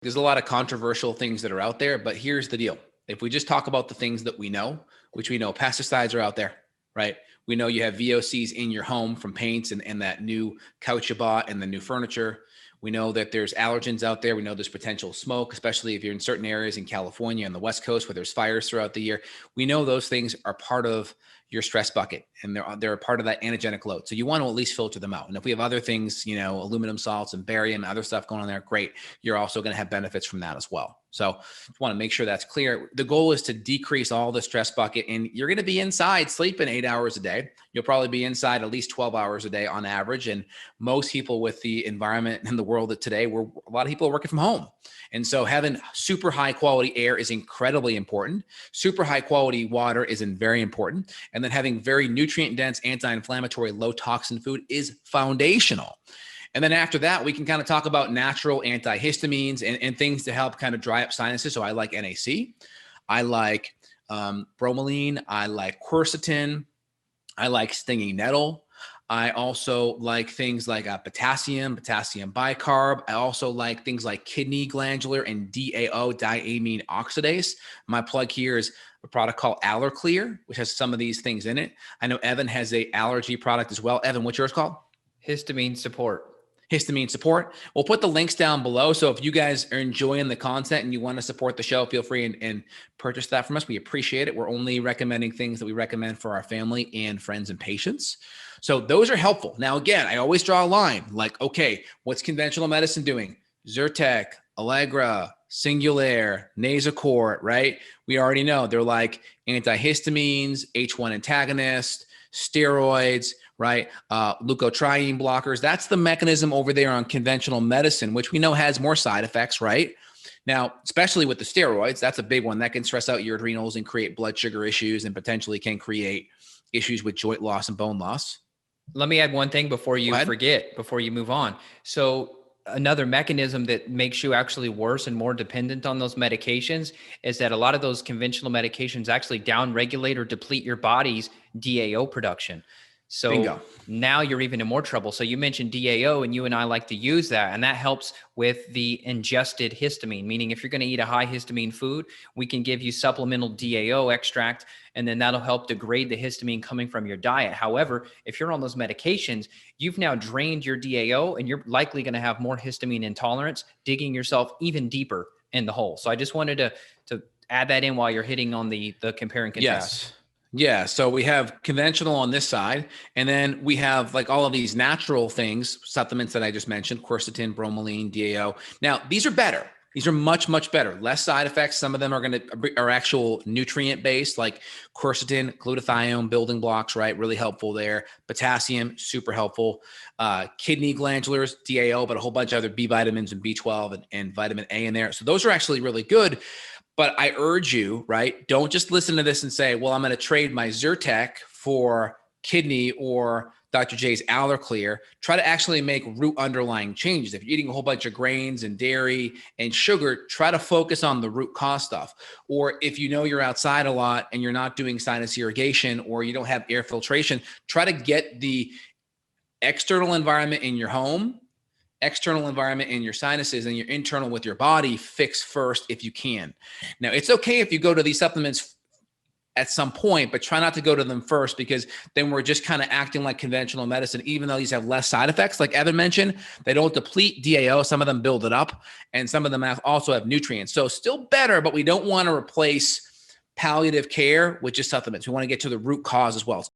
There's a lot of controversial things that are out there, but here's the deal. If we just talk about the things that we know, which we know pesticides are out there, right? We know you have VOCs in your home from paints and that new couch you bought and the new furniture. We know that there's allergens out there. We know there's potential smoke, especially if you're in certain areas in California and the West Coast where there's fires throughout the year. We know those things are part of your stress bucket and they're a part of that antigenic load. So you want to at least filter them out. And if we have other things, aluminum salts and barium, other stuff going on there, great. You're also going to have benefits from that as well. So just want to make sure that's clear. The goal is to decrease all the stress bucket, and you're going to be inside sleeping 8 hours a day. You'll probably be inside at least 12 hours a day on average. And most people with the environment and the world of today, a lot of people are working from home. And so having super high quality air is incredibly important. Super high quality water is very important. And then having very nutrient dense, anti-inflammatory, low toxin food is foundational. And then after that, we can kind of talk about natural antihistamines and things to help kind of dry up sinuses. So I like NAC, I like bromelain, I like quercetin, I like stinging nettle. I also like things like potassium bicarb. I also like things like kidney glandular and DAO, diamine oxidase. My plug here is a product called Allerclear, which has some of these things in it. I know Evan has a allergy product as well. Evan, what's yours called? Histamine support. Histamine support. We'll put the links down below. So if you guys are enjoying the content and you want to support the show, feel free and purchase that from us. We appreciate it. We're only recommending things that we recommend for our family and friends and patients. So those are helpful. Now, again, I always draw a line like, okay, what's conventional medicine doing? Zyrtec, Allegra, Singulair, Nasacort, right? We already know they're like antihistamines, H1 antagonists, steroids, right? Leukotriene blockers. That's the mechanism over there on conventional medicine, which we know has more side effects, right? Now, especially with the steroids, that's a big one that can stress out your adrenals and create blood sugar issues and potentially can create issues with joint loss and bone loss. Let me add one thing before you forget, before you move on. So another mechanism that makes you actually worse and more dependent on those medications is that a lot of those conventional medications actually downregulate or deplete your body's DAO production. So Bingo. Now you're even in more trouble. So you mentioned DAO, and you and I like to use that, and that helps with the ingested histamine, meaning if you're going to eat a high histamine food, we can give you supplemental DAO extract, and then that'll help degrade the histamine coming from your diet. However, if you're on those medications, you've now drained your DAO, and you're likely going to have more histamine intolerance, digging yourself even deeper in the hole. So I just wanted to add that in while you're hitting on the compare and contrast. Yes. Yeah. So we have conventional on this side, and then we have like all of these natural things, supplements that I just mentioned, quercetin, bromelain, DAO. Now, these are better. These are much, much better. Less side effects. Some of them are actual nutrient based, like quercetin, glutathione, building blocks, right? Really helpful there. Potassium, super helpful. Kidney glandulars, DAO, but a whole bunch of other B vitamins and B12 and vitamin A in there. So those are actually really good. But I urge you, right? Don't just listen to this and say, well, I'm going to trade my Zyrtec for kidney or Dr. J's Allerclear. Try to actually make root underlying changes. If you're eating a whole bunch of grains and dairy and sugar, try to focus on the root cause stuff. Or if you know you're outside a lot and you're not doing sinus irrigation or you don't have air filtration, try to get the external environment in your home, external environment in your sinuses, and your internal with your body fixed first if you can. Now, it's okay if you go to these supplements at some point, but try not to go to them first, because then we're just kind of acting like conventional medicine, even though these have less side effects. Like Evan mentioned, they don't deplete DAO. Some of them build it up, and some of them also have nutrients. So still better, but we don't want to replace palliative care with just supplements. We want to get to the root cause as well.